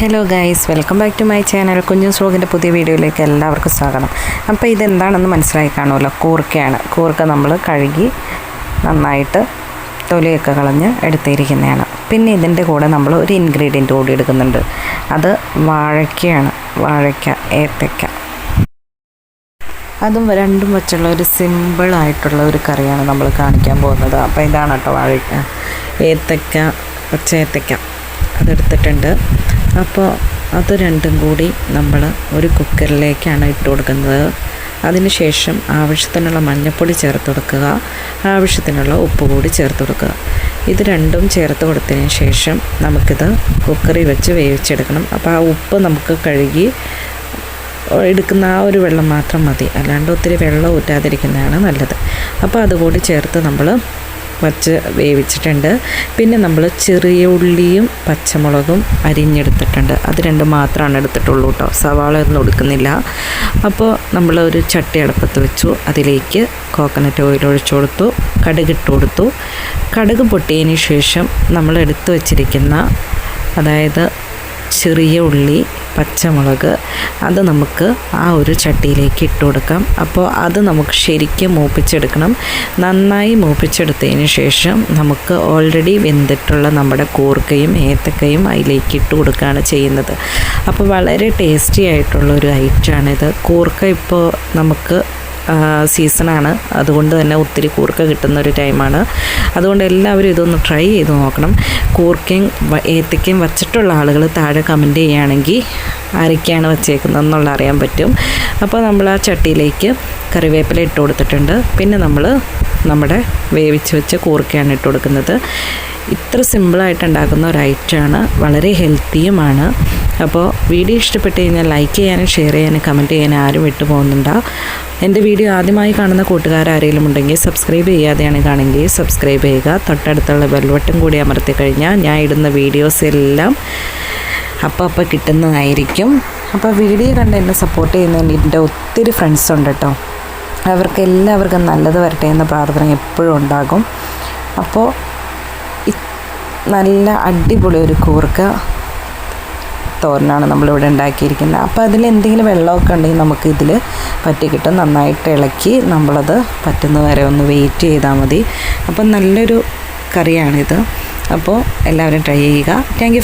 Hello guys, welcome back to my channel. Kunjus വ്ലോഗിൻ്റെ പുതിയ വീഡിയോയിലേക്ക് എല്ലാവർക്കും സ്വാഗതം. അപ്പോൾ ഇതെന്താണെന്ന് മനസ്സിലായി കാണുമല്ലോ, കൂർക്കയാണ്. കൂർക്ക നമ്മൾ കഴുകി നന്നായിട്ട് തൊലിയൊക്കെ കളഞ്ഞ് എടുത്തിരിക്കുന്നതാണ്. പിന്നെ ഇതിൻ്റെ കൂടെ നമ്മൾ ഒരു ഇൻഗ്രീഡിയൻറ്റ് കൂടി എടുക്കുന്നുണ്ട്. അത് വാഴയ്ക്കയാണ്. വാഴയ്ക്ക, ഏത്തയ്ക്ക. അതും രണ്ടും വെച്ചുള്ള ഒരു സിമ്പിളായിട്ടുള്ള ഒരു കറിയാണ് നമ്മൾ കാണിക്കാൻ പോകുന്നത്. അപ്പോൾ ഇതാണ് കേട്ടോ വാഴയ്ക്ക, ഏത്തയ്ക്ക, പച്ച ഏത്തയ്ക്ക അതെടുത്തിട്ടുണ്ട്. അപ്പോൾ അത് രണ്ടും കൂടി നമ്മൾ ഒരു കുക്കറിലേക്കാണ് ഇട്ട് കൊടുക്കുന്നത്. അതിനുശേഷം ആവശ്യത്തിനുള്ള മഞ്ഞൾപ്പൊടി ചേർത്ത് കൊടുക്കുക, ആവശ്യത്തിനുള്ള ഉപ്പ് കൂടി ചേർത്ത് കൊടുക്കുക. ഇത് രണ്ടും ചേർത്ത് കൊടുത്തതിന് ശേഷം നമുക്കിത് കുക്കറിൽ വെച്ച് വേവിച്ചെടുക്കണം. അപ്പോൾ ആ ഉപ്പ് നമുക്ക് കഴുകി എടുക്കുന്ന ആ ഒരു വെള്ളം മാത്രം മതി, അല്ലാണ്ട് ഒത്തിരി വെള്ളം ഊറ്റാതിരിക്കുന്നതാണ് നല്ലത്. അപ്പോൾ അതുകൂടി ചേർത്ത് നമ്മൾ വച്ച് വേവിച്ചിട്ടുണ്ട്. പിന്നെ നമ്മൾ ചെറിയ ഉള്ളിയും പച്ചമുളകും അരിഞ്ഞെടുത്തിട്ടുണ്ട്. അത് രണ്ടും മാത്രമാണ് എടുത്തിട്ടുള്ളൂ കേട്ടോ, സവാള ഒന്നും എടുക്കുന്നില്ല. അപ്പോൾ നമ്മൾ ഒരു ചട്ടി അടുപ്പത്ത് വെച്ചു. അതിലേക്ക് കോക്കനട്ട് ഓയിൽ ഒഴിച്ചു കൊടുത്തു, കടുകിട്ട് കൊടുത്തു. കടുക് പൊട്ടിയതിന് ശേഷം നമ്മൾ എടുത്തു വച്ചിരിക്കുന്ന, അതായത് ചെറിയ ഉള്ളി, പച്ചമുളക്, അത് നമുക്ക് ആ ഒരു ചട്ടിയിലേക്ക് ഇട്ട് കൊടുക്കാം. അപ്പോൾ അത് നമുക്ക് ശരിക്കും മൂപ്പിച്ചെടുക്കണം. നന്നായി മൂപ്പിച്ചെടുത്തതിന് ശേഷം നമുക്ക് ഓൾറെഡി വെന്തിട്ടുള്ള നമ്മുടെ കൂർക്കയും ഏത്തക്കയും അതിലേക്ക് ഇട്ട് കൊടുക്കുകയാണ് ചെയ്യുന്നത്. അപ്പോൾ വളരെ ടേസ്റ്റി ആയിട്ടുള്ളൊരു ഐറ്റമാണിത്. കൂർക്ക ഇപ്പോൾ നമുക്ക് സീസണാണ്, അതുകൊണ്ട് തന്നെ ഒത്തിരി കൂർക്ക കിട്ടുന്നൊരു ടൈമാണ്. അതുകൊണ്ട് എല്ലാവരും ഇതൊന്ന് ട്രൈ ചെയ്ത് നോക്കണം. കൂർക്കയും ഏത്തക്കയും വച്ചിട്ടുള്ള ആളുകൾ താഴെ കമൻറ്റ് ചെയ്യുകയാണെങ്കിൽ ആരൊക്കെയാണ് വച്ചേക്കുന്നതെന്നുള്ള അറിയാൻ പറ്റും. അപ്പോൾ നമ്മൾ ആ ചട്ടിയിലേക്ക് കറിവേപ്പില ഇട്ട് കൊടുത്തിട്ടുണ്ട്. പിന്നെ നമ്മൾ നമ്മുടെ വേവിച്ച് വെച്ച കൂർക്കയാണ് ഇട്ട് കൊടുക്കുന്നത്. ഇത്ര സിമ്പിളായിട്ട് ഉണ്ടാക്കുന്ന ഒരു ഐറ്റമാണ്, വളരെ ഹെൽത്തിയുമാണ്. അപ്പോൾ വീഡിയോ ഇഷ്ടപ്പെട്ട് കഴിഞ്ഞാൽ ലൈക്ക് ചെയ്യാനും ഷെയർ ചെയ്യാനും കമൻറ്റ് ചെയ്യാനും ആരും വിട്ടു പോകുന്നുണ്ടോ. എൻ്റെ വീഡിയോ ആദ്യമായി കാണുന്ന കൂട്ടുകാരാരെങ്കിലും ഉണ്ടെങ്കിൽ സബ്സ്ക്രൈബ് ചെയ്യാതെയാണ് കാണുമെങ്കിൽ സബ്സ്ക്രൈബ് ചെയ്യുക. തൊട്ടടുത്തുള്ള ബെൽബട്ടൺ കൂടി അമർത്തി കഴിഞ്ഞാൽ ഞാൻ ഇടുന്ന വീഡിയോസ് എല്ലാം അപ്പോൾ കിട്ടുന്നതായിരിക്കും. അപ്പോൾ വീഡിയോ കണ്ട് എന്നെ സപ്പോർട്ട് ചെയ്യുന്നതിന് എൻ്റെ ഒത്തിരി ഫ്രണ്ട്സ് ഉണ്ട് കേട്ടോ. അവർക്ക് എല്ലാവർക്കും നല്ലത് വരട്ടെ എന്ന പ്രാർത്ഥന എപ്പോഴും ഉണ്ടാകും. അപ്പോൾ നല്ല അടിപൊളി ഒരു കൂർക്ക തോരനാണ് നമ്മളിവിടെ ഉണ്ടാക്കിയിരിക്കുന്നത്. അപ്പോൾ അതിൽ എന്തെങ്കിലും വെള്ളമൊക്കെ ഉണ്ടെങ്കിൽ നമുക്ക് ഇതിൽ പറ്റി കിട്ടും. നന്നായിട്ട് ഇളക്കി നമ്മളത് പറ്റുന്ന വരെ ഒന്ന് വെയിറ്റ് ചെയ്താൽ മതി. അപ്പം നല്ലൊരു കറിയാണിത്. അപ്പോൾ എല്ലാവരും ട്രൈ ചെയ്യുക. Thank you.